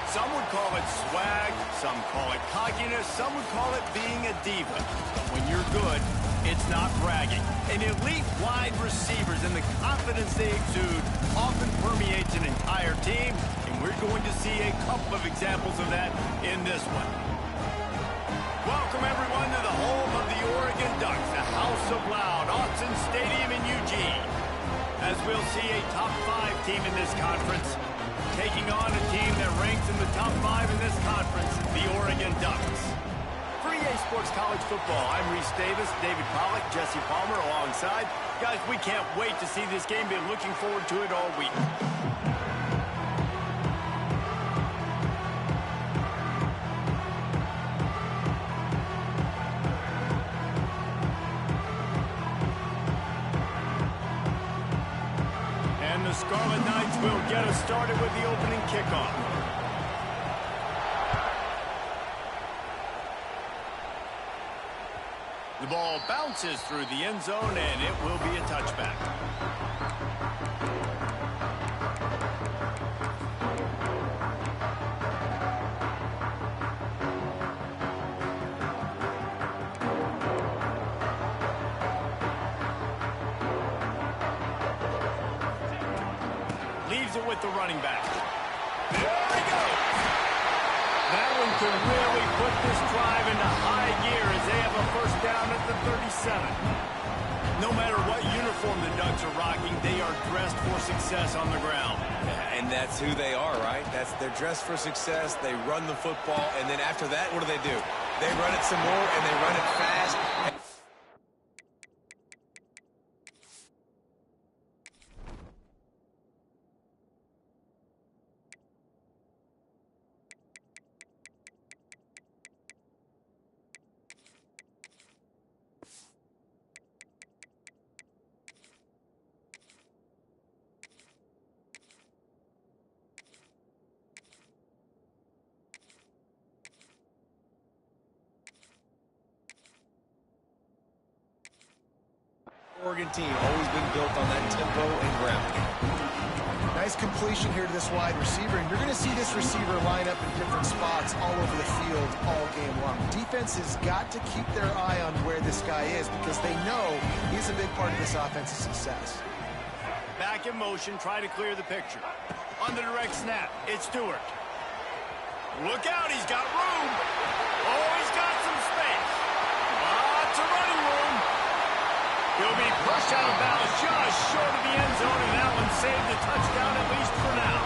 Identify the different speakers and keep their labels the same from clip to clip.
Speaker 1: Some would call it swag, some call it cockiness, some would call it being a diva. But when you're good, it's not bragging. And elite wide receivers and the confidence they exude often permeates an entire team, and we're going to see a couple of examples of that in this one. Welcome, everyone, to the home of the Oregon Ducks, the House of Loud, Autzen Stadium in Eugene. As we'll see a top 5 team in this conference taking on a team that ranks in the top 5 in this conference, the Oregon Ducks. For EA Sports College Football, I'm Reese Davis, David Pollack, Jesse Palmer alongside. Guys, we can't wait to see this game. Been looking forward to it all week. The Scarlet Knights will get us started with the opening kickoff. The ball bounces through the end zone, and it will be a touchback. Leaves it with the running back. There he goes. That one could really put this drive into high gear as they have a first down at the 37. No matter what uniform the Ducks are rocking, they are dressed for success on the ground.
Speaker 2: And that's who they are, right? They're dressed for success. They run the football, and then after that, what do? They run it some more, and they run it fast. Oregon team always been built on that tempo and ground game.
Speaker 3: Nice completion here to this wide receiver, and you're going to see this receiver line up in different spots all over the field all game long. Defense has got to keep their eye on where this guy is because they know he's a big part of this offense's success.
Speaker 1: Back in motion, try to clear the picture. On the direct snap, it's Stewart. Look out, he's got room. Oh, he's got some space. Lots of running room. He'll be pushed out of bounds just short of the end zone, and that one saved the touchdown, at least for now.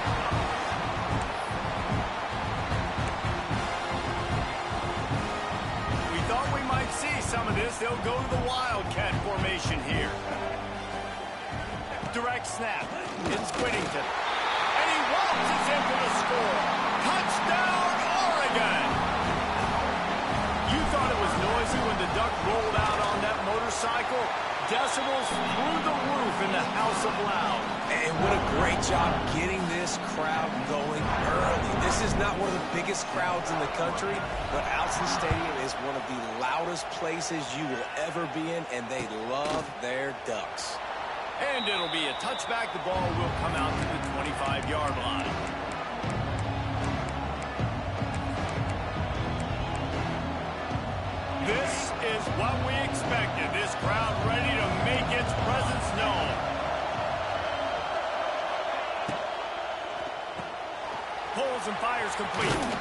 Speaker 1: We thought we might see some of this. They'll go to the Wildcat formation here. Direct snap. It's Whittington. And he waltzes in for the score. Touchdown, Oregon! You thought it was noisy when the Duck rolled out on that motorcycle? Decibels through the roof in the House of Loud.
Speaker 2: And what a great job getting this crowd going early. This is not one of the biggest crowds in the country, but Autzen Stadium is one of the loudest places you will ever be in, and they love their Ducks.
Speaker 1: And it'll be a touchback. The ball will come out to the 25-yard line. This is what we expected. This crowd ready to make its presence known. Pulls and fires complete.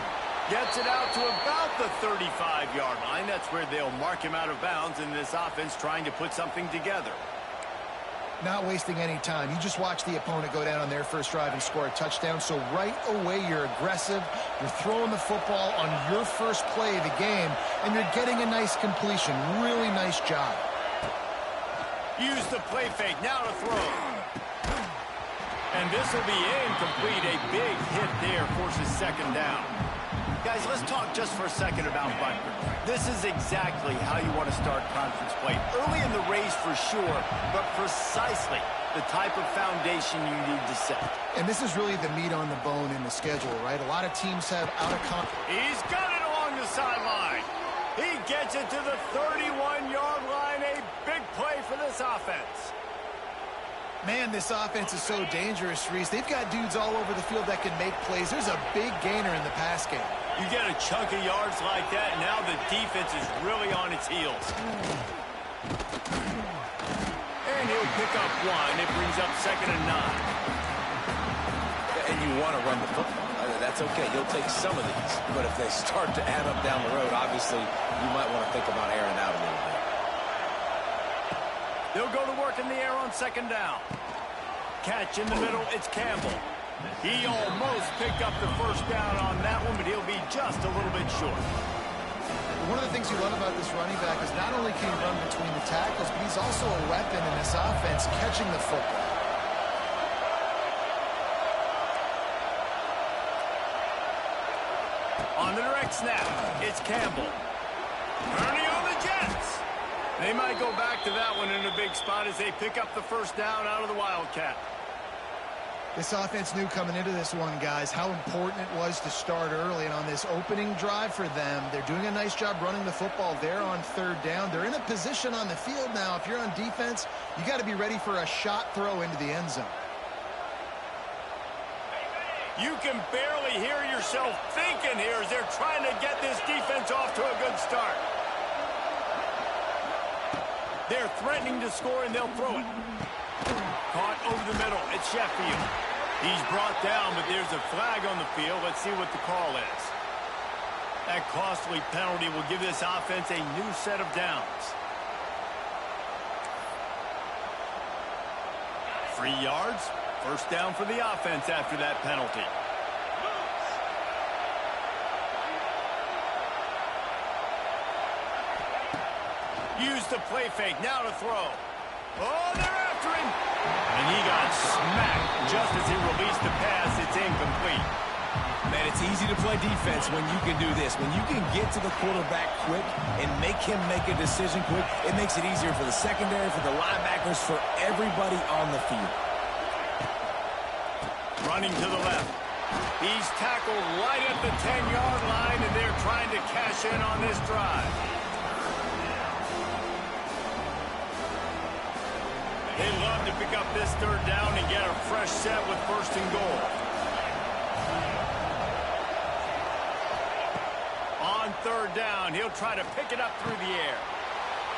Speaker 1: Gets it out to about the 35-yard line. That's where they'll mark him out of bounds in this offense trying to put something together.
Speaker 3: Not wasting any time. You just watch the opponent go down on their first drive and score a touchdown. So right away, you're aggressive. You're throwing the football on your first play of the game, and you're getting a nice completion. Really nice job.
Speaker 1: Use the play fake. Now to throw. And this will be incomplete. A big hit there forces second down. Guys, let's talk just for a second about Butker. This is exactly how you want to start conference play. Early in the race for sure, but precisely the type of foundation you need to set.
Speaker 3: And this is really the meat on the bone in the schedule, right? A lot of teams have out-of-conference.
Speaker 1: He's got it along the sideline. He gets it to the 31-yard line. A big play for this offense.
Speaker 3: Man, this offense is so dangerous, Reese. They've got dudes all over the field that can make plays. There's a big gainer in the pass game.
Speaker 1: You get a chunk of yards like that, and now the defense is really on its heels. And he'll pick up one. It brings up 2nd and 9.
Speaker 2: And you want to run the football. That's okay. You'll take some of these. But if they start to add up down the road, obviously, you might want to think about airing out a little bit.
Speaker 1: They'll go to work in the air on 2nd down. Catch in the middle, it's Campbell. He almost picked up the 1st down on that one, but he'll be just a little bit short.
Speaker 3: One of the things you love about this running back is not only can he run between the tackles, but he's also a weapon in this offense catching the football.
Speaker 1: On the direct snap, it's Campbell. Ernie on the Jets. They might go back to that one in a big spot as they pick up the 1st down out of the Wildcat.
Speaker 3: This offense knew coming into this one, guys, how important it was to start early. And on this opening drive for them, they're doing a nice job running the football there on 3rd down. They're in a position on the field now. If you're on defense, you got to be ready for a shot throw into the end zone.
Speaker 1: You can barely hear yourself thinking here as they're trying to get this defense off to a good start. They're threatening to score, and they'll throw it. Caught over the middle. It's Sheffield. He's brought down, but there's a flag on the field. Let's see what the call is. That costly penalty will give this offense a new set of downs. 3 yards. 1st down for the offense after that penalty. Use the play fake. Now to throw. Oh, they're after him. And he got smacked just as he released the pass. It's incomplete.
Speaker 2: Man, it's easy to play defense when you can do this. When you can get to the quarterback quick and make him make a decision quick, it makes it easier for the secondary, for the linebackers, for everybody on the field.
Speaker 1: Running to the left. He's tackled right at the 10-yard line, and they're trying to cash in on this drive. They love to pick up this 3rd down and get a fresh set with 1st and goal. On 3rd down, he'll try to pick it up through the air.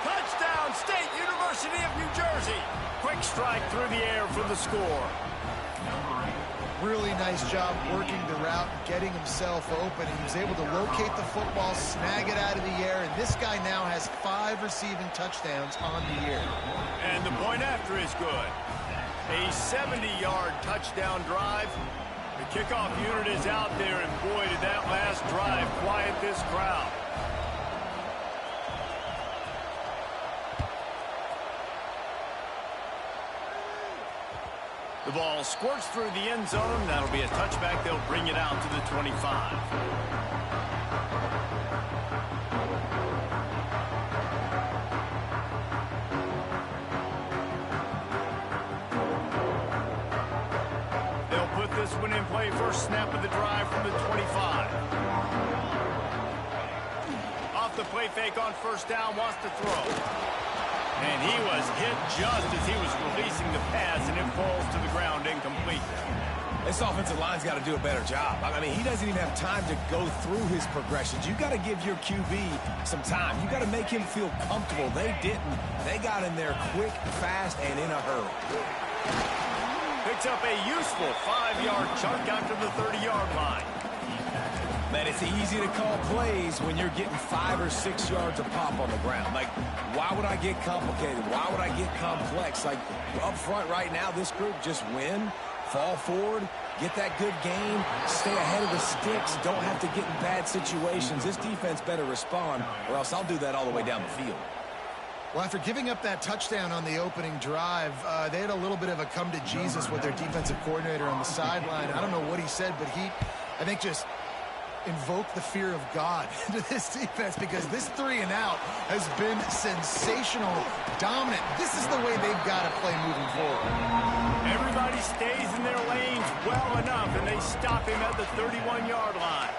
Speaker 1: Touchdown, State University of New Jersey. Quick strike through the air for the score.
Speaker 3: Really nice job working the route, getting himself open. He was able to locate the football, snag it out of the air, and this guy now has 5 receiving touchdowns on the year.
Speaker 1: And the point after is good. A 70-yard touchdown drive. The kickoff unit is out there, and boy, did that last drive quiet this crowd. The ball squirts through the end zone. That'll be a touchback. They'll bring it out to the 25. They'll put this one in play. 1st snap of the drive from the 25. Off the play fake on 1st down, wants to throw. And he was hit just as he was releasing the pass, and it falls to the ground incomplete.
Speaker 2: This offensive line's got to do a better job. I mean, he doesn't even have time to go through his progressions. You got to give your QB some time. You got to make him feel comfortable. They didn't. They got in there quick, fast, and in a hurry.
Speaker 1: Picks up a useful 5-yard chunk after the 30-yard line.
Speaker 2: Man, it's easy to call plays when you're getting 5 or 6 yards a pop on the ground. Like, why would I get complicated? Why would I get complex? Like, up front right now, this group just win, fall forward, get that good game, stay ahead of the sticks, don't have to get in bad situations. This defense better respond, or else I'll do that all the way down the field.
Speaker 3: Well, after giving up that touchdown on the opening drive, they had a little bit of a come to Jesus with their defensive coordinator on the sideline. I don't know what he said, but he, I think, just invoke the fear of God into this defense, because this 3 and out has been sensational, dominant. This is the way they've got to play moving forward.
Speaker 1: Everybody stays in their lanes well enough, and they stop him at the 31-yard line.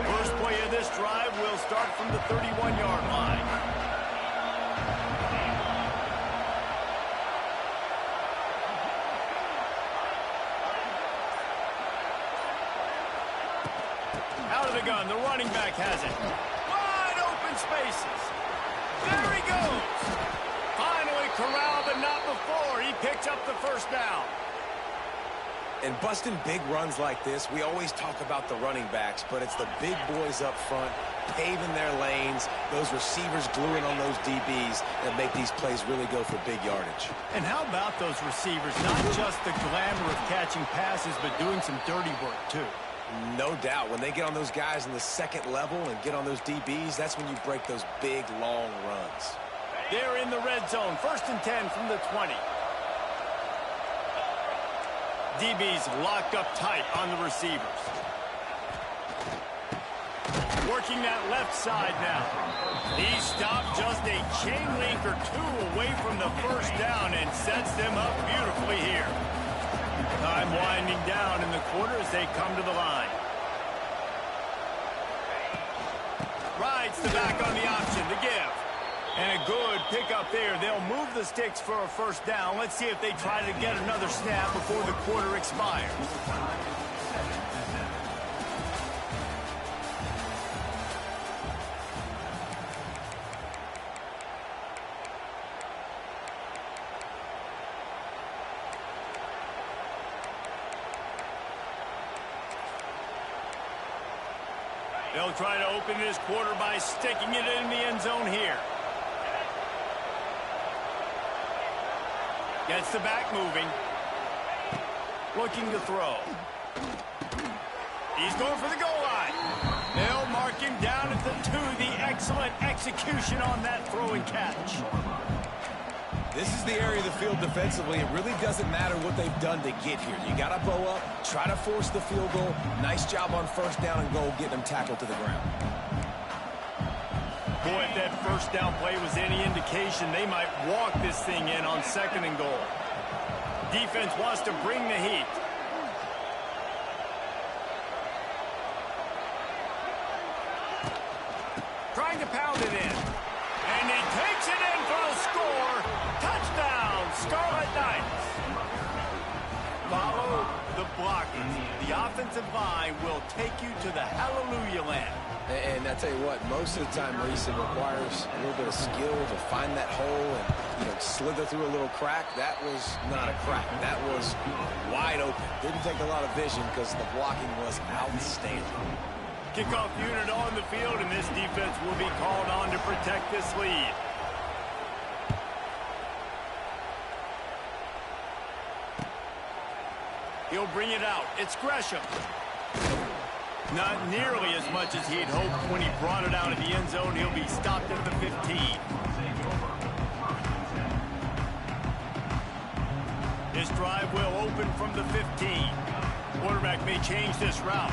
Speaker 1: First play of this drive will start from the 31-yard line. the gun. The running back has it. Wide open spaces. There he goes. Finally corralled, but not before. He picks up the first down.
Speaker 2: And busting big runs like this, we always talk about the running backs, but it's the big boys up front paving their lanes, those receivers gluing on those DBs that make these plays really go for big yardage.
Speaker 1: And how about those receivers? Not just the glamour of catching passes, but doing some dirty work, too.
Speaker 2: No doubt. When they get on those guys in the second level and get on those DBs, that's when you break those big, long runs.
Speaker 1: They're in the red zone. 1st and 10 from the 20. DB's locked up tight on the receivers. Working that left side now. He stopped just a chain link or two away from the first down and sets them up beautifully here. Time winding down in the quarter as they come to the line. Rides the back on the option to give. And a good pickup there. They'll move the sticks for a first down. Let's see if they try to get another snap before the quarter expires. They'll try to open this quarter by sticking it in the end zone here. Gets the back moving. Looking to throw. He's going for the goal line. They'll mark him down at the 2. The excellent execution on that throw and catch.
Speaker 2: This is the area of the field defensively. It really doesn't matter what they've done to get here. You got to bow up, try to force the field goal. Nice job on first down and goal, getting them tackled to the ground.
Speaker 1: Boy, if that first down play was any indication, they might walk this thing in on 2nd and goal. Defense wants to bring the heat. Trying to pound it in. And he takes it in for the score. Touchdown, Scarlet Knights. Follow the blockers. The offensive line will take you to the hallelujah land.
Speaker 2: And I tell you what, most of the time, Maurice, it requires a little bit of skill to find that hole and, slither through a little crack. That was not a crack. That was wide open. Didn't take a lot of vision because the blocking was outstanding.
Speaker 1: Kickoff unit on the field, and this defense will be called on to protect this lead. He'll bring it out. It's Gresham. Not nearly as much as he'd hoped when he brought it out of the end zone. He'll be stopped at the 15. This drive will open from the 15. Quarterback may change this route.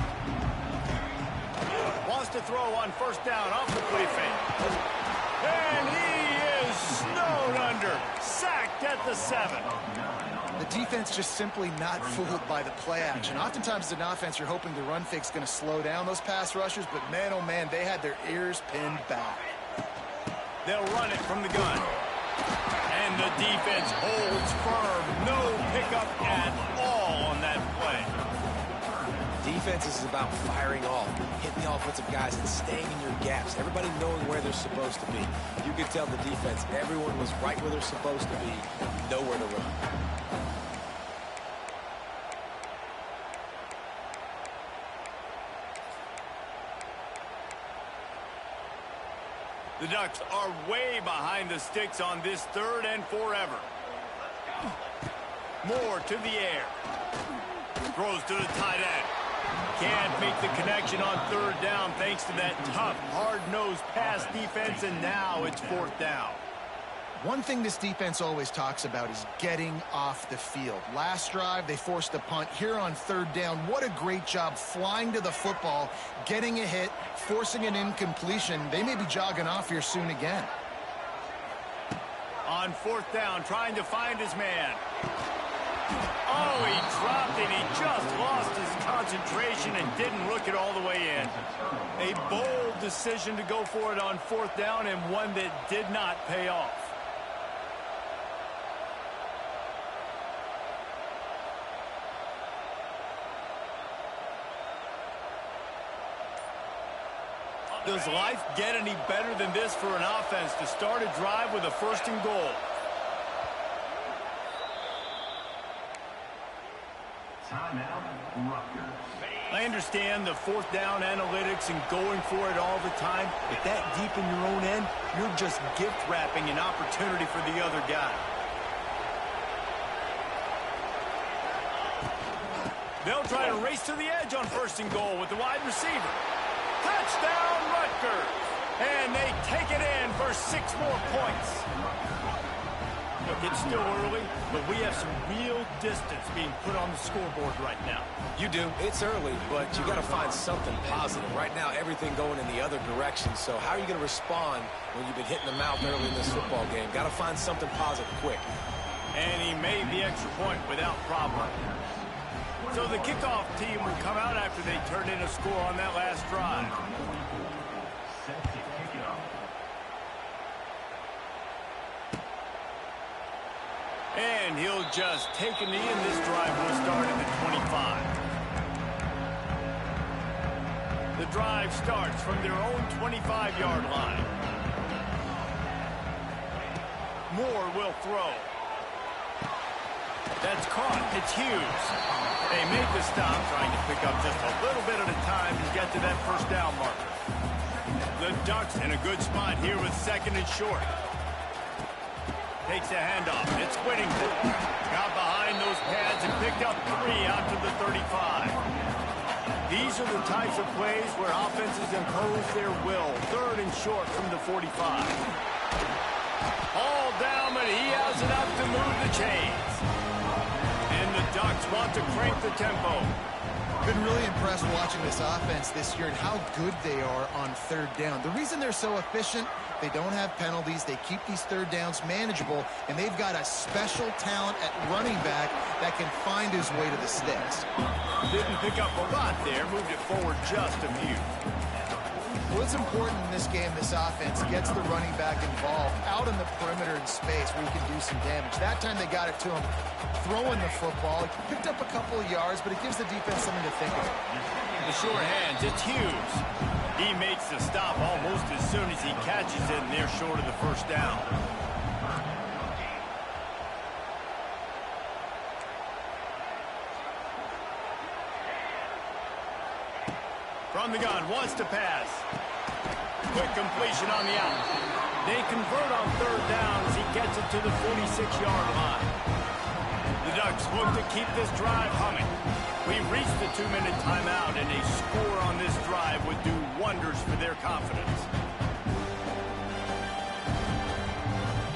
Speaker 1: Wants to throw on first down off the play fake. And he is snowed under. Sacked at the 7.
Speaker 3: The defense just simply not fooled by the play action. Oftentimes as an offense, you're hoping the run fake's going to slow down those pass rushers, but man, oh man, they had their ears pinned back.
Speaker 1: They'll run it from the gun. And the defense holds firm. No pickup at all on that play.
Speaker 2: Defense is about firing off, hitting the offensive guys and staying in your gaps. Everybody knowing where they're supposed to be. You could tell the defense, everyone was right where they're supposed to be, nowhere to run.
Speaker 1: The Ducks are way behind the sticks on this 3rd and forever. Moore to the air. Throws to the tight end. Can't make the connection on 3rd down thanks to that tough, hard-nosed pass defense, and now it's 4th down.
Speaker 3: One thing this defense always talks about is getting off the field. Last drive, they forced a punt. Here on 3rd down, what a great job flying to the football, getting a hit, forcing an incompletion. They may be jogging off here soon again.
Speaker 1: On 4th down, trying to find his man. Oh, he dropped it. He just lost his concentration and didn't look it all the way in. A bold decision to go for it on 4th down, and one that did not pay off. Does life get any better than this for an offense to start a drive with a 1st and goal? I understand the 4th down analytics and going for it all the time, but that deep in your own end, you're just gift wrapping an opportunity for the other guy. They'll try to race to the edge on 1st and goal with the wide receiver. Touchdown, Rutgers! And they take it in for 6 more points. Look, it's still early, but we have some real distance being put on the scoreboard right now.
Speaker 2: You do. It's early, but you got to find something positive. Right now, everything going in the other direction. So how are you going to respond when you've been hitting the mouth early in this football game? Got to find something positive quick.
Speaker 1: And he made the extra point without problem. So the kickoff team will come out after they turned in a score on that last drive. And he'll just take a knee, and this drive will start at the 25. The drive starts from their own 25-yard line. Moore will throw. That's caught. It's Hughes. They make the stop, trying to pick up just a little bit at a time to get to that 1st down marker. The Ducks in a good spot here with 2nd and short. Takes a handoff. It's Whittington. Got behind those pads and picked up 3 out to the 35. These are the types of plays where offenses impose their will. 3rd and short from the 45. All down, but he has enough to move the chains. And the Ducks want to crank the tempo.
Speaker 3: Been really impressed watching this offense this year and how good they are on 3rd down. The reason they're so efficient, they don't have penalties, they keep these 3rd downs manageable, and they've got a special talent at running back that can find his way to the sticks.
Speaker 1: Didn't pick up a lot there, moved it forward just a few.
Speaker 3: What's important in this game, this offense gets the running back involved out in the perimeter in space where he can do some damage. That time they got it to him throwing the football. He picked up a couple of yards, but it gives the defense something to think about.
Speaker 1: The short hands, it's Hughes. He makes the stop almost as soon as he catches it, and they're short of the 1st down. From the gun, wants to pass. Quick completion on the out. They convert on 3rd down as he gets it to the 46-yard line. The Ducks look to keep this drive humming. We reached the 2-minute timeout, and a score on this drive would do wonders for their confidence.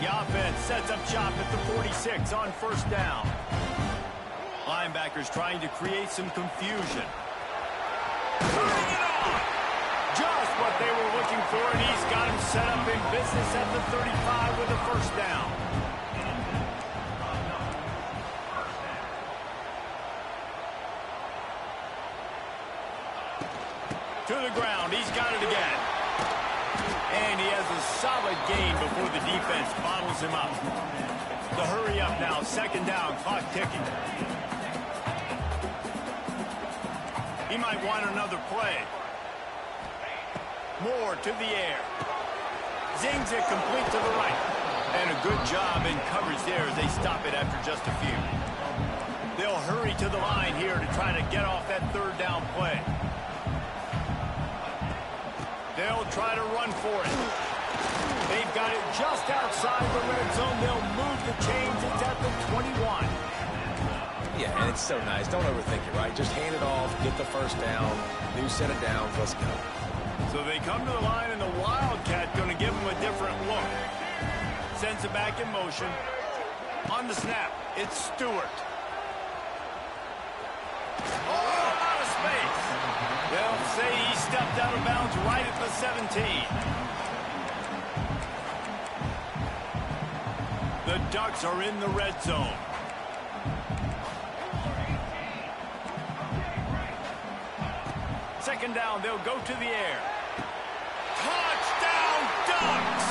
Speaker 1: The offense sets up shop at the 46 on 1st down. Linebackers trying to create some confusion. Turning it on! Just what they were looking for, and he's got him set up in business at the 35 with a 1st down. To the ground, he's got it again. And he has a solid gain before the defense bottles him up. The hurry up now, 2nd down, clock ticking. He might want another play. Moore to the air. Zings it complete to the right. And a good job in coverage there as they stop it after just a few. They'll hurry to the line here to try to get off that 3rd down play. They'll try to run for it. They've got it just outside the red zone. They'll move the chains. It's at the 21.
Speaker 2: Yeah, and it's so nice. Don't overthink it, right? Just hand it off, get the 1st down, new set of downs, let's go.
Speaker 1: So they come to the line, and the Wildcat going to give them a different look. Sends it back in motion. On the snap, it's Stewart. Oh, out of space. They'll say he stepped out of bounds right at the 17. The Ducks are in the red zone. Second down, they'll go to the air. Touchdown, Ducks!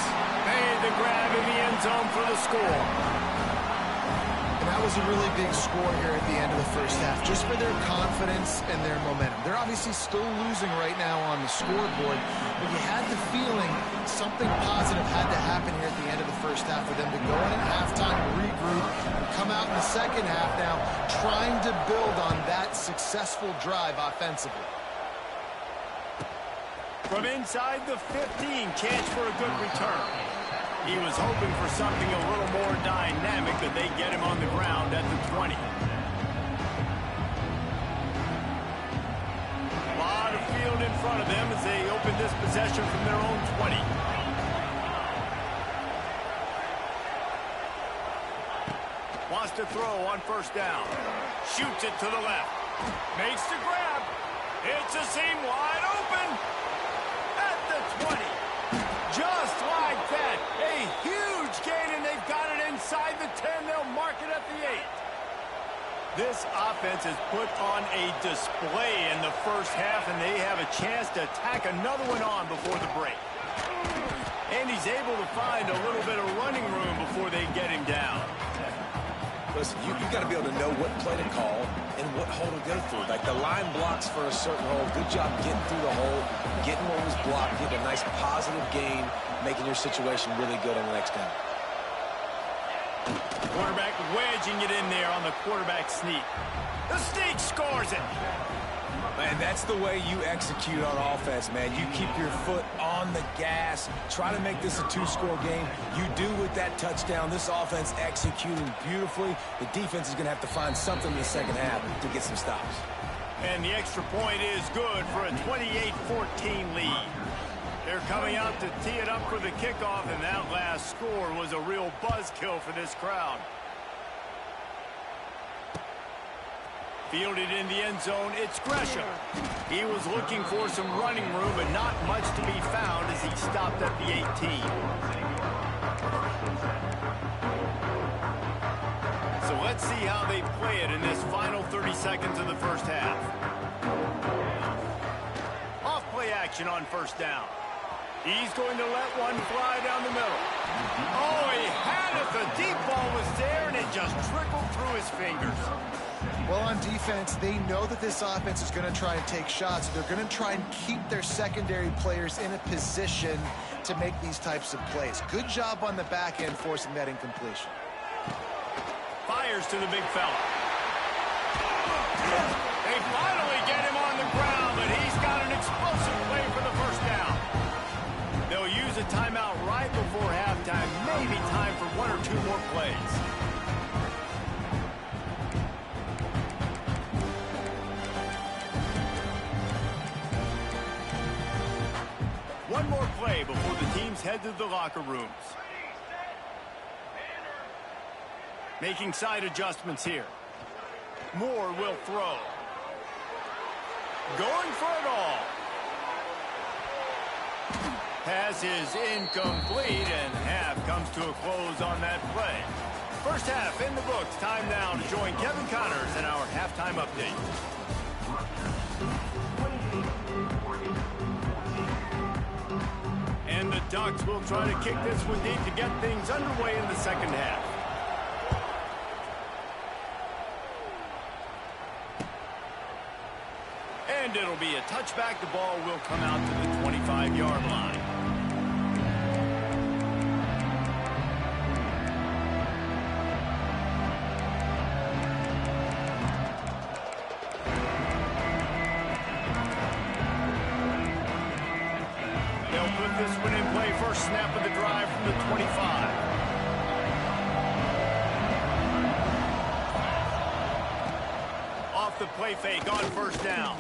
Speaker 1: Made the grab in the end zone for the score.
Speaker 3: And that was a really big score here at the end of the 1st half, just for their confidence and their momentum. They're obviously still losing right now on the scoreboard, but you had the feeling something positive had to happen here at the end of the first half for them to go in at halftime, regroup, and come out in the second half now trying to build on that successful drive offensively.
Speaker 1: From inside the 15, chance for a good return. He was hoping for something a little more dynamic, but they get him on the ground at the 20. A lot of field in front of them as they open this possession from their own 20. Wants to throw on first down. Shoots it to the left. Makes the grab. It's a seam wide open. At the 20. Just like that. A huge gain, and they've got it inside the 10. They'll mark it at the 8. This offense has put on a display in the first half, and they have a chance to tack another one on before the break. And he's able to find a little bit of running room before they get him down.
Speaker 2: Listen, you got to be able to know what play to call and what hole to go through. Like the line blocks for a certain hole. Good job getting through the hole, getting what was blocked, getting a nice positive gain, making your situation really good on the next down.
Speaker 1: Quarterback wedging it in there on the quarterback sneak. The sneak scores it.
Speaker 2: Man, that's the way you execute on offense, man. You keep your foot on the gas. Try to make this a two-score game. You do with that touchdown. This offense executing beautifully. The defense is going to have to find something in the second half to get some stops.
Speaker 1: And the extra point is good for a 28-14 lead. They're coming out to tee it up for the kickoff, and that last score was a real buzzkill for this crowd. Fielded in the end zone, it's Gresham. He was looking for some running room, but not much to be found as he stopped at the 18. So let's see how they play it in this final 30 seconds of the first half. Off play action on first down. He's going to let one fly down the middle. Oh, he had it. The deep ball was there, and it just trickled through his fingers.
Speaker 3: Well, on defense, they know that this offense is going to try and take shots. They're going to try and keep their secondary players in a position to make these types of plays. Good job on the back end forcing that incompletion.
Speaker 1: Fires to the big fella. They finally get him on the ground, but he's got an explosive play for the first down. They'll use a timeout right before halftime. Maybe time for one or two more plays. One more play before the teams head to the locker rooms. Making side adjustments here. Moore will throw. Going for it all. Pass is incomplete, and half comes to a close on that play. First half in the books. Time now to join Kevin Connors in our halftime update. And the Ducks will try to kick this one deep to get things underway in the second half. And it'll be a touchback. The ball will come out to the 25-yard line. They'll put this one in play. First snap of the drive from the 25. Off the play fake on first down.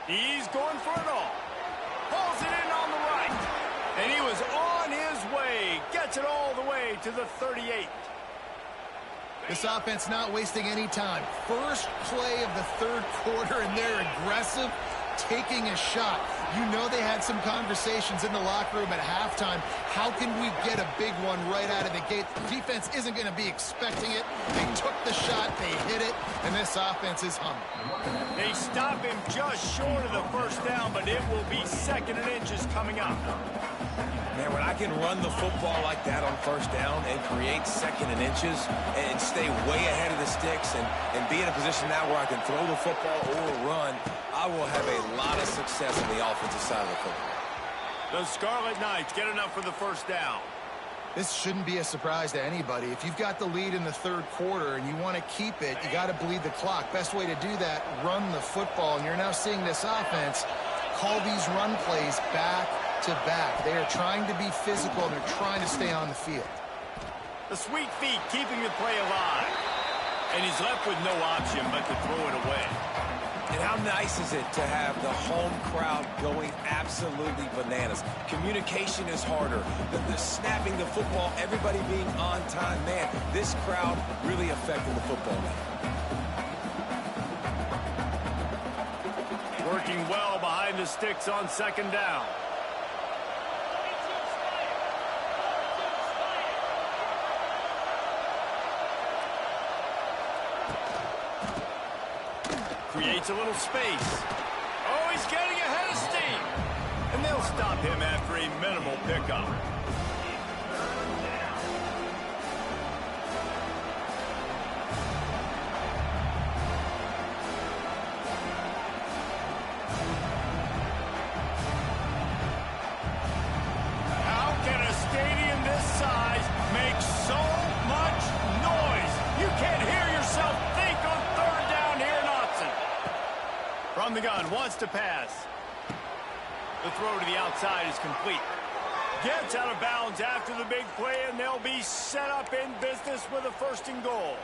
Speaker 1: He's going for it all. Pulls it in on the right. And he was on his way. Gets it all the way to the 38.
Speaker 3: This offense not wasting any time. First play of the third quarter, and they're aggressive, taking a shot. You know they had some conversations in the locker room at halftime. How can we get a big one right out of the gate? The defense isn't going to be expecting it. They took the shot, they hit it, and this offense is humming.
Speaker 1: They stop him just short of the first down, but it will be second and inches coming up.
Speaker 2: Man, when I can run the football like that on first down and create second and inches and stay way ahead of the sticks and be in a position now where I can throw the football or run, I will have a lot of success on the offensive side of the football.
Speaker 1: The Scarlet Knights get enough for the first down.
Speaker 3: This shouldn't be a surprise to anybody. If you've got the lead in the third quarter and you want to keep it, you got to bleed the clock. Best way to do that, run the football. And you're now seeing this offense call these run plays back to back. They are trying to be physical, and they're trying to stay on the field.
Speaker 1: The sweet feet keeping the play alive. And he's left with no option but to throw it away.
Speaker 2: And how nice is it to have the home crowd going absolutely bananas? Communication is harder. The snapping the football, everybody being on time. Man, this crowd really affecting the football game.
Speaker 1: Working well behind the sticks on second down. Creates a little space. Oh, he's getting ahead of steam. And they'll stop him after a minimal pickup. How can a stadium this size make so much noise? You can't hear yourself think on third down here in Autzen. From the gun, wants to pass. The throw to the outside is complete. Gets out of bounds after the big play, and they'll be set up in business with a first and goal.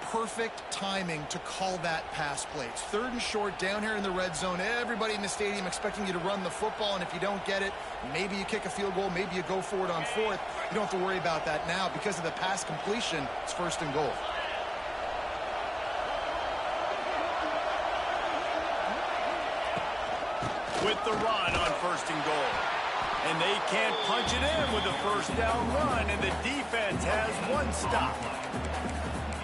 Speaker 3: Perfect timing to call that pass play. It's third and short down here in the red zone. Everybody in the stadium expecting you to run the football, and if you don't get it, maybe you kick a field goal, maybe you go for it on fourth. You don't have to worry about that now. Because of the pass completion, it's first and goal.
Speaker 1: With the run on first and goal. And they can't punch it in with a first down run, and the defense has one stop.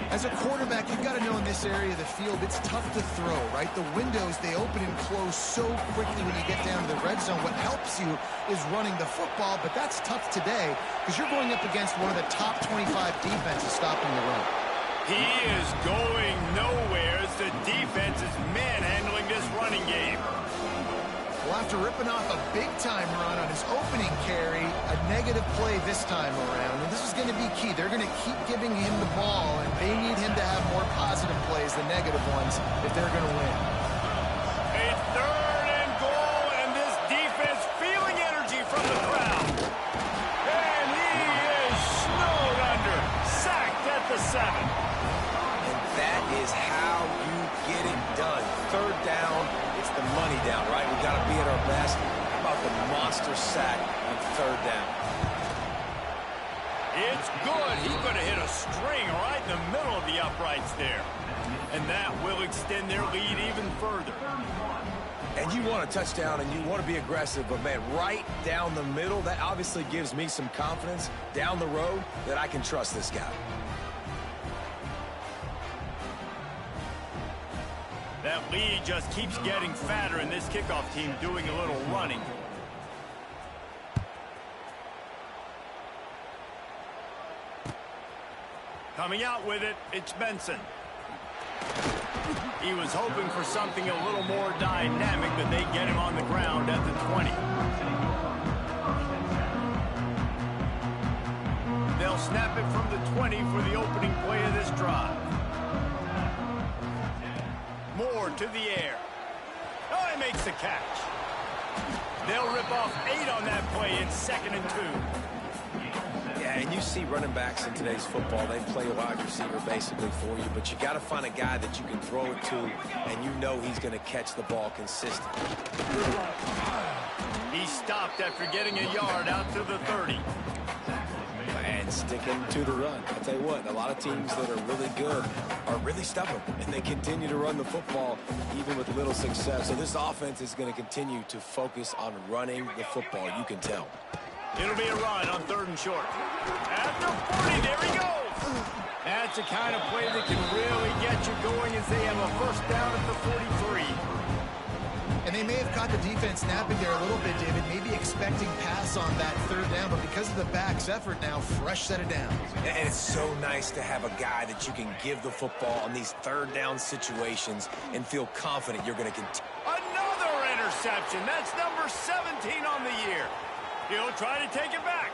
Speaker 3: As a quarterback, you've got to know in this area of the field, it's tough to throw, right? The windows, they open and close so quickly when you get down to the red zone. What helps you is running the football, but that's tough today because you're going up against one of the top 25 defenses stopping the run.
Speaker 1: He is going nowhere as the defense is manhandling this running game.
Speaker 3: Well, after ripping off a big-time run on his opening carry, a negative play this time around. And this is going to be key. They're going to keep giving him the ball, and they need him to have more positive plays than negative ones if they're going to win.
Speaker 1: A third and goal, and this defense feeling energy from the crowd. And he is snowed under, sacked at the 7.
Speaker 2: And that is how you get it done. Third down, it's the money down, right? We've got to be at our best. How about the monster sack on third down?
Speaker 1: It's good. He's going to hit a string right in the middle of the uprights there. And that will extend their lead even further.
Speaker 2: And you want a touchdown and you want to be aggressive, but man, right down the middle, that obviously gives me some confidence down the road that I can trust this guy.
Speaker 1: That lead just keeps getting fatter, and this kickoff team doing a little running. Coming out with it, it's Benson. He was hoping for something a little more dynamic, but they get him on the ground at the 20. They'll snap it from the 20 for the opening play of this drive. Moore to the air. Oh, he makes the catch. They'll rip off 8 on that play. It's 2nd and 2.
Speaker 2: Yeah, and you see running backs in today's football, they play a wide receiver basically for you, but you got to find a guy that you can throw it to, and you know he's going to catch the ball consistently.
Speaker 1: He stopped after getting a yard out to the 30.
Speaker 2: And sticking to the run. I'll tell you what, a lot of teams that are really good are really stubborn, and they continue to run the football even with little success. So this offense is going to continue to focus on running the football. You can tell.
Speaker 1: It'll be a run on 3rd and short. At the 40, there he goes. That's the kind of play that can really get you going as they have a first down at the 43.
Speaker 3: And they may have caught the defense napping there a little bit, David, maybe expecting pass on that third down, but because of the back's effort now, fresh set of downs.
Speaker 2: And it's so nice to have a guy that you can give the football on these third down situations and feel confident you're going to continue.
Speaker 1: Another interception. That's number 17 on the year. He'll try to take it back.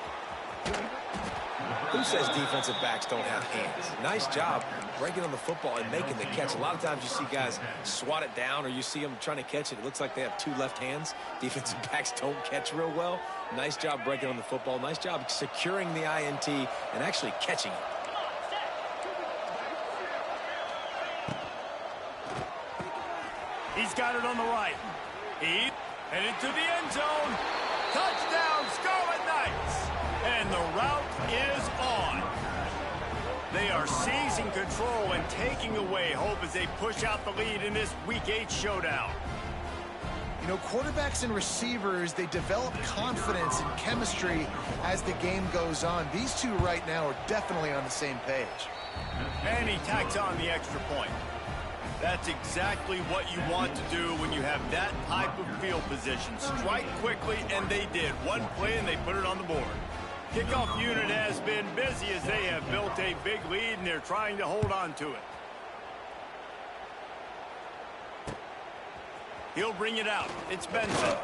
Speaker 2: Who says defensive backs don't have hands? Nice job breaking on the football and making the catch. A lot of times you see guys swat it down or you see them trying to catch it. It looks like they have two left hands. Defensive backs don't catch real well. Nice job breaking on the football. Nice job securing the INT and actually catching it.
Speaker 1: He's got it on the right. He headed to the end zone. Touchdown, Scarlet Knights. And the route is on. They are seizing control and taking away hope as they push out the lead in this Week 8 showdown.
Speaker 3: You know, quarterbacks and receivers, they develop confidence and chemistry as the game goes on. These two right now are definitely on the same page.
Speaker 1: And he tacks on the extra point. That's exactly what you want to do when you have that type of field position. Strike quickly, and they did. One play, and they put it on the board. Kickoff unit has been busy as they have built a big lead, and they're trying to hold on to it. He'll bring it out. It's Benson.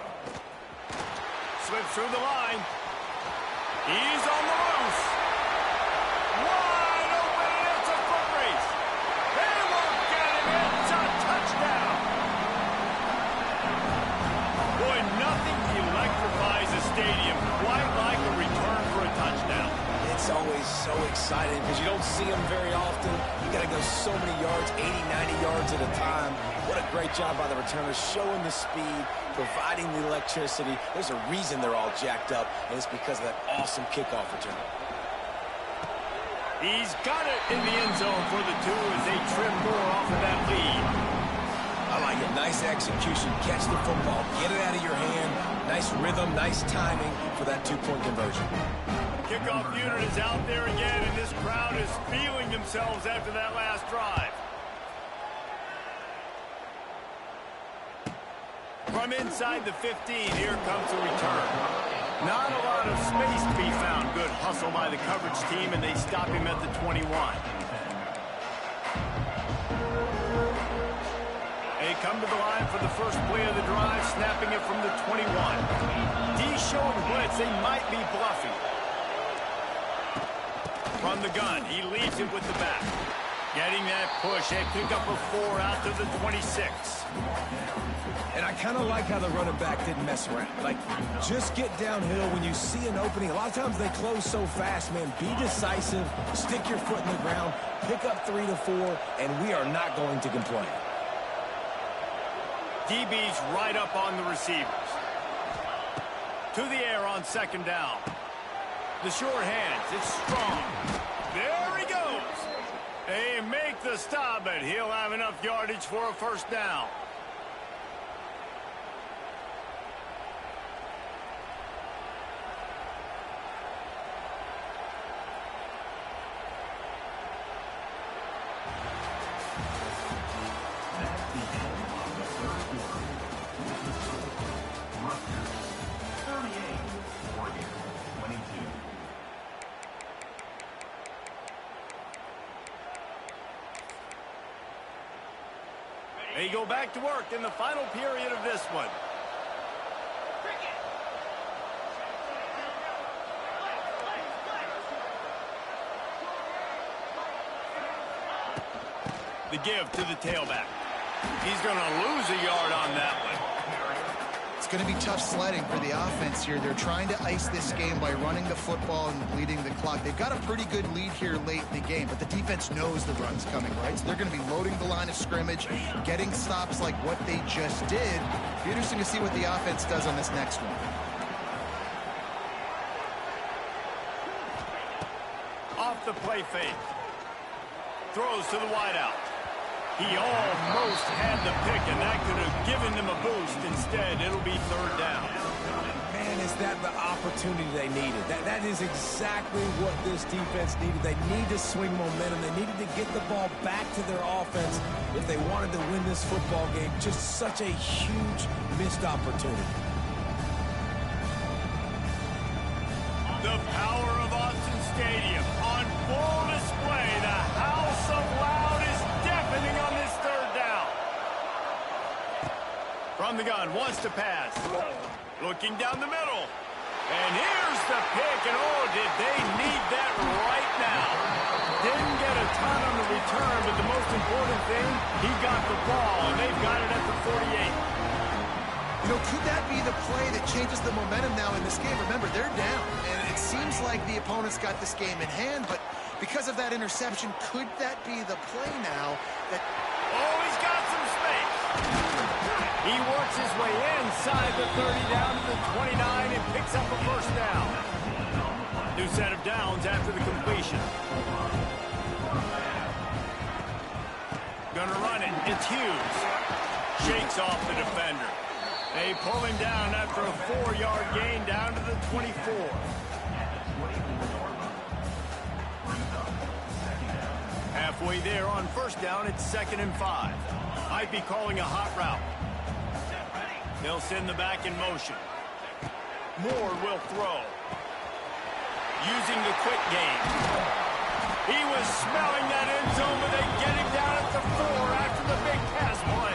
Speaker 1: Slips through the line. He's on the loose. Wide open, and it's a foot race. They won't get him. It's a touchdown. Boy, nothing electrifies a stadium quite like a return for a touchdown.
Speaker 2: It's always so exciting because you don't see them very often. You got to go so many yards, 80, 90 yards at a time. What a great job by the returners, showing the speed, providing the electricity. There's a reason they're all jacked up, and it's because of that awesome kickoff return.
Speaker 1: He's got it in the end zone for the two as they trim more off of that lead.
Speaker 2: I like it. Nice execution. Catch the football. Get it out of your hand. Nice rhythm, nice timing for that two-point conversion.
Speaker 1: Kickoff unit is out there again, and this crowd is feeling themselves after that last drive. From inside the 15, here comes the return. Not a lot of space to be found. Good hustle by the coverage team, and they stop him at the 21. They come to the line for the first play of the drive, snapping it from the 21. D showing blitz. They might be bluffing. From the gun, he leads it with the back. Getting that push, a pick up of 4 out to the 26.
Speaker 2: And I kind of like how the running back didn't mess around. Like, just get downhill when you see an opening. A lot of times they close so fast, man. Be decisive, stick your foot in the ground, pick up 3 to 4, and we are not going to complain.
Speaker 1: DB's right up on the receivers. To the air on second down. The short hands, it's strong. There he goes. They make the stop, but he'll have enough yardage for a first down. They go back to work in the final period of this one. The give to the tailback. He's going to lose a yard on that one.
Speaker 3: It's going to be tough sledding for the offense here. They're trying to ice this game by running the football and bleeding the clock. They've got a pretty good lead here late in the game, but the defense knows the run's coming, right? So they're going to be loading the line of scrimmage, getting stops like what they just did. Be interesting to see what the offense does on this next one.
Speaker 1: Off the play fake. Throws to the wideout. He almost had the pick, and that could have given them a boost. Instead, it'll be third down.
Speaker 2: Man, as that the opportunity they needed? That is exactly what this defense needed. They need to swing momentum. They needed to get the ball back to their offense if they wanted to win this football game. Just such a huge missed opportunity.
Speaker 1: The power of Autzen Stadium on full display. The house of loud is deafening on this third down. From the gun, wants to pass. Looking down the middle. And here's the pick, and oh, did they need that right now. Didn't get a ton on the return, but the most important thing, he got the ball, and they've got it at the 48.
Speaker 3: You know, could that be the play that changes the momentum now in this game? Remember, they're down, and it seems like the opponent's got this game in hand, but because of that interception, could that be the play now that...
Speaker 1: Oh, he's got some space. He works his way inside the 30 down to the 29 and picks up a first down. New set of downs after the completion. Gonna run it. It's Hughes. Shakes off the defender. They pull him down after a 4-yard gain down to the 24. Halfway there on first down, it's 2nd and 5. Might be calling a hot route. They'll send the back in motion. Moore will throw. Using the quick game. He was smelling that end zone, but they get him down at the 4 after the big pass play.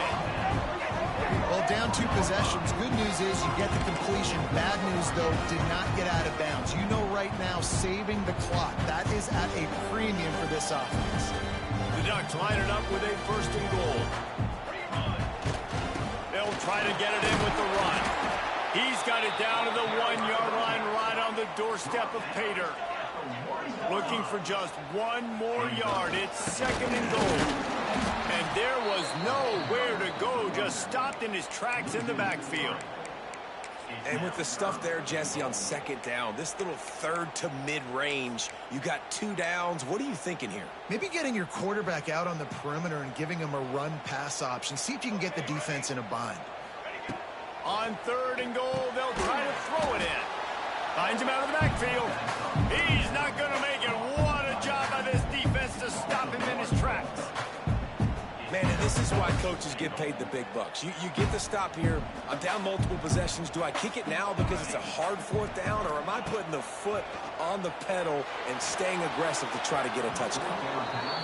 Speaker 3: Well, down 2 possessions. Good news is you get the completion. Bad news, though, did not get out of bounds. You know right now, saving the clock, that is at a premium for this offense.
Speaker 1: The Ducks line it up with a 1st and goal. They'll try to get it in with the run. He's got it down to the 1-yard line right on the doorstep of Pater. Looking for just 1 more yard. It's 2nd and goal. And there was nowhere to go. Just stopped in his tracks in the backfield.
Speaker 2: And with the stuff there, Jesse, on 2nd down, this little 3rd to mid-range, you got 2 downs. What are you thinking here?
Speaker 3: Maybe getting your quarterback out on the perimeter and giving him a run-pass option. See if you can get the defense in a bind.
Speaker 1: On 3rd and goal, they'll try to throw it in. Finds him out of the backfield. He's not going to make it. What a job by this defense to stop him in his tracks.
Speaker 2: Man, and this is why coaches get paid the big bucks. You get the stop here. I'm down multiple possessions. Do I kick it now because it's a hard 4th down, or am I putting the foot on the pedal and staying aggressive to try to get a touchdown?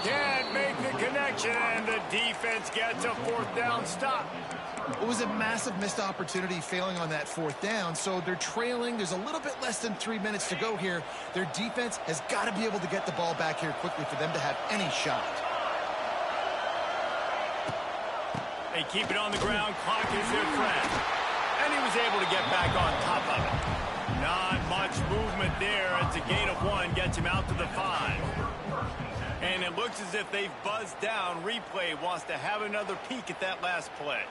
Speaker 1: Can't make the connection, and the defense gets a 4th down stop.
Speaker 3: It was a massive missed opportunity failing on that 4th down, so they're trailing. There's a little bit less than 3 minutes to go here. Their defense has got to be able to get the ball back here quickly for them to have any shot.
Speaker 1: They keep it on the ground. Clock is their friend. And he was able to get back on top of it. Not much movement there as a gain of 1 gets him out to the 5. And it looks as if they've buzzed down. Replay wants to have another peek at that last play.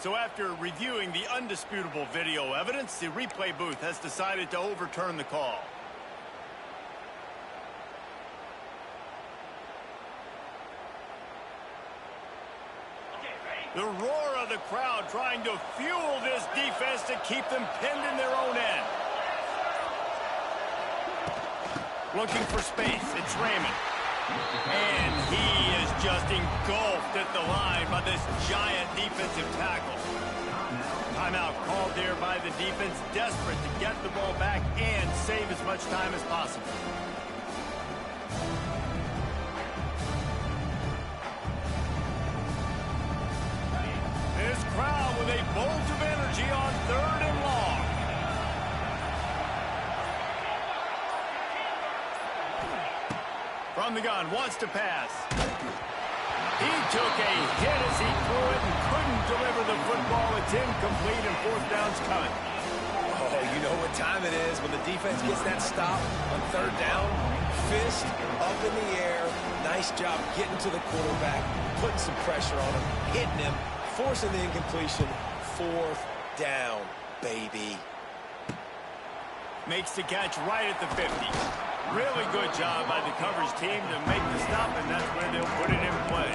Speaker 1: So after reviewing the undisputable video evidence, the replay booth has decided to overturn the call. The roar of the crowd trying to fuel this defense to keep them pinned in their own end. Looking for space. It's Raymond. And he is just engulfed at the line by this giant defensive tackle. Timeout called there by the defense, desperate to get the ball back and save as much time as possible. This crowd with a bolt of energy on 3rd and long. From the gun, wants to pass. He took a hit as he threw it and couldn't deliver the football. It's incomplete and 4th down's coming.
Speaker 2: Oh, you know what time it is when the defense gets that stop on 3rd down. Fist up in the air. Nice job getting to the quarterback, putting some pressure on him, hitting him, forcing the incompletion. 4th down, baby.
Speaker 1: Makes the catch right at the 50. Really good job by the coverage team to make the stop, and that's where they'll put it in play.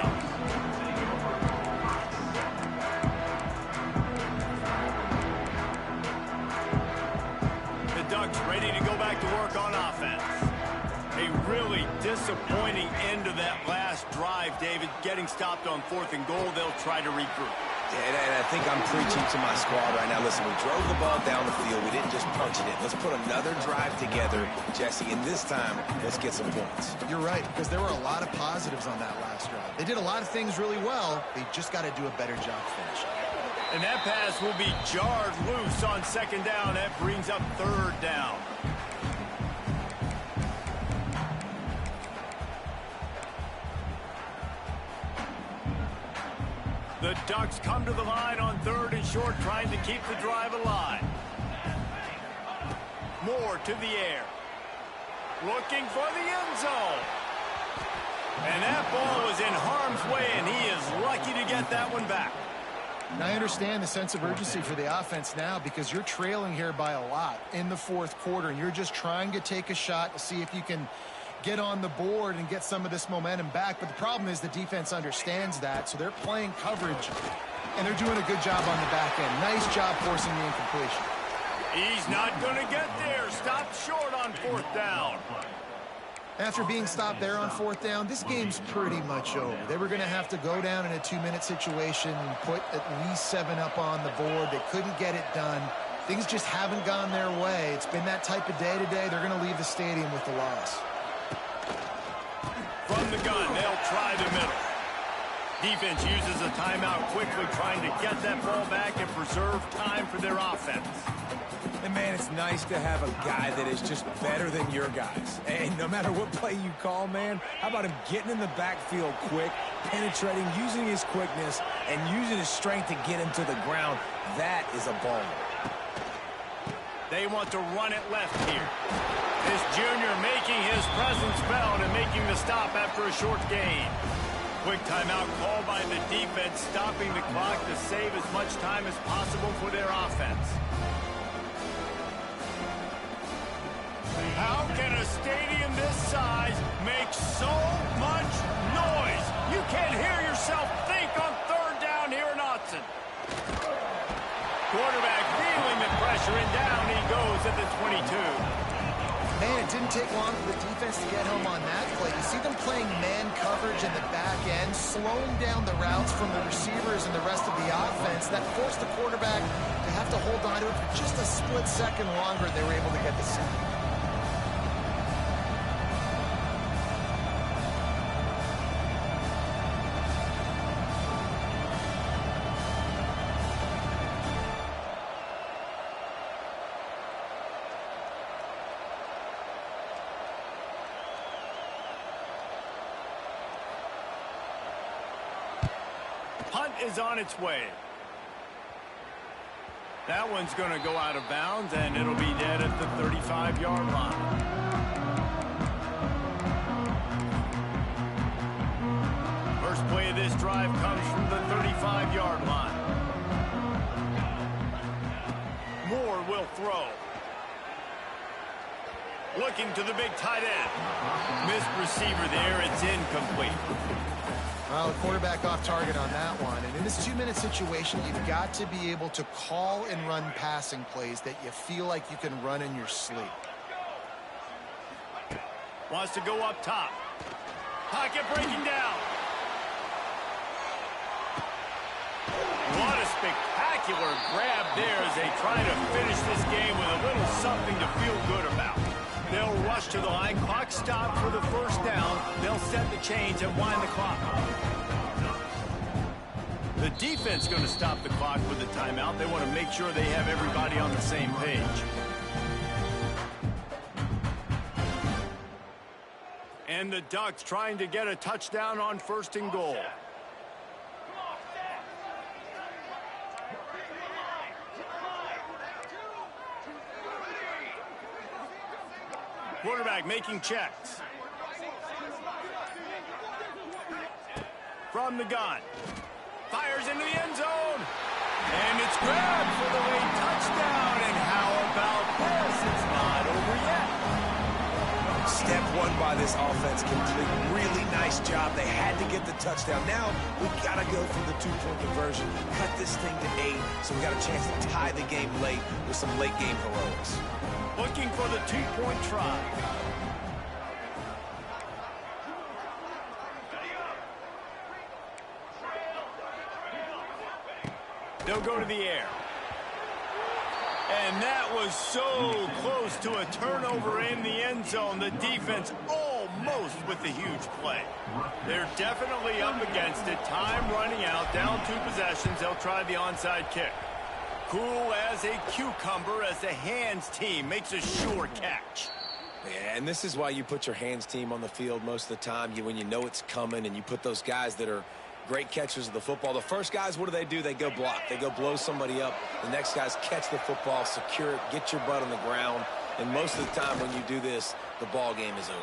Speaker 1: being stopped on 4th and goal, they'll try to regroup.
Speaker 2: And I think I'm preaching to my squad right now. Listen, we drove the ball down the field. We didn't just punch it in. Let's put another drive together, Jesse, and this time, let's get some points.
Speaker 3: You're right, because there were a lot of positives on that last drive. They did a lot of things really well. They just got to do a better job finishing.
Speaker 1: And that pass will be jarred loose on 2nd down. That brings up 3rd down. The Ducks come to the line on 3rd and short, trying to keep the drive alive. Moore to the air. Looking for the end zone. And that ball was in harm's way, and he is lucky to get that one back.
Speaker 3: And I understand the sense of urgency for the offense now because you're trailing here by a lot in the 4th quarter, and you're just trying to take a shot to see if you can get on the board and get some of this momentum back. But the problem is the defense understands that, so they're playing coverage, and they're doing a good job on the back end. Nice job forcing the incompletion.
Speaker 1: He's not going to get there. Stopped short on 4th down.
Speaker 3: After being stopped there on 4th down, this game's pretty much over. They were going to have to go down in a 2-minute situation and put at least 7 up on the board. They couldn't get it done. Things just haven't gone their way. It's been that type of day today. They're going to leave the stadium with the loss.
Speaker 1: From the gun, they'll try the middle. Defense uses a timeout quickly, trying to get that ball back and preserve time for their offense.
Speaker 2: And, man, it's nice to have a guy that is just better than your guys. And no matter what play you call, man, how about him getting in the backfield quick, penetrating, using his quickness, and using his strength to get him to the ground? That is a baller.
Speaker 1: They want to run it left here. This junior making his presence felt and making the stop after a short gain. Quick timeout called by the defense, stopping the clock to save as much time as possible for their offense. How can a stadium this size make so much noise? You can't hear yourself think on 3rd down here in Autzen. Quarterback feeling the pressure, and down he goes at the 22.
Speaker 3: Man, it didn't take long for the defense to get home on that play. You see them playing man coverage in the back end, slowing down the routes from the receivers and the rest of the offense. That forced the quarterback to have to hold on to it for just a split second longer. They were able to get the sack.
Speaker 1: Punt is on its way. That one's going to go out of bounds, and it'll be dead at the 35-yard line. First play of this drive comes from the 35-yard line. Moore will throw. Looking to the big tight end. Missed receiver there. It's incomplete.
Speaker 3: Well, the quarterback off target on that one. And in this 2-minute situation, you've got to be able to call and run passing plays that you feel like you can run in your sleep.
Speaker 1: Wants to go up top. Pocket breaking down. What a spectacular grab there as they try to finish this game with a little something to feel good about. They'll rush to the line. Clock stopped for the first down. They'll set the chains and wind the clock. The defense going to stop the clock with the timeout. They want to make sure they have everybody on the same page. And the Ducks trying to get a touchdown on 1st and goal. Quarterback making checks. From the gun. Fires into the end zone. And it's grabbed for the late touchdown. And how about this? It's not over yet.
Speaker 2: Step one by this offense complete. Really nice job. They had to get the touchdown. Now we got to go for the 2-point conversion. Cut this thing to 8 so we got a chance to tie the game late with some late game heroics.
Speaker 1: Looking for the 2-point try. They'll go to the air. And that was so close to a turnover in the end zone. The defense almost with the huge play. They're definitely up against it. Time running out, down 2 possessions. They'll try the onside kick. Cool as a cucumber as the hands team makes a sure catch.
Speaker 2: Yeah, and this is why you put your hands team on the field most of the time. When you know it's coming, and you put those guys that are great catchers of the football. The first guys, what do? They go block. They go blow somebody up. The next guys catch the football, secure it, get your butt on the ground. And most of the time when you do this, the ball game is over.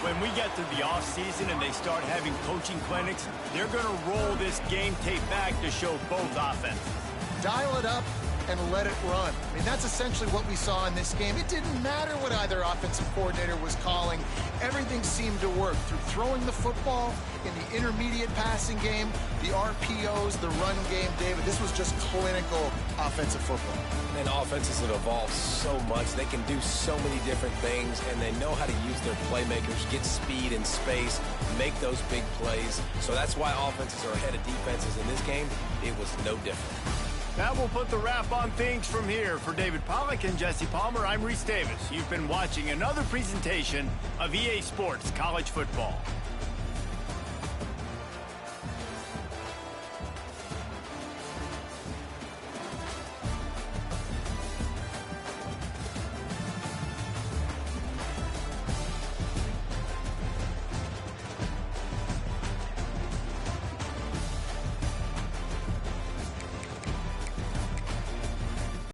Speaker 1: When we get to the offseason and they start having coaching clinics, they're going to roll this game tape back to show both offenses.
Speaker 3: Dial it up and let it run. I mean, that's essentially what we saw in this game. It didn't matter what either offensive coordinator was calling. Everything seemed to work through throwing the football, in the intermediate passing game, the RPOs, the run game. David, this was just clinical offensive football.
Speaker 2: And offenses have evolved so much. They can do so many different things, and they know how to use their playmakers, get speed and space, make those big plays. So that's why offenses are ahead of defenses in this game. It was no different.
Speaker 1: That will put the wrap on things from here. For David Pollack and Jesse Palmer, I'm Reese Davis. You've been watching another presentation of EA Sports College Football.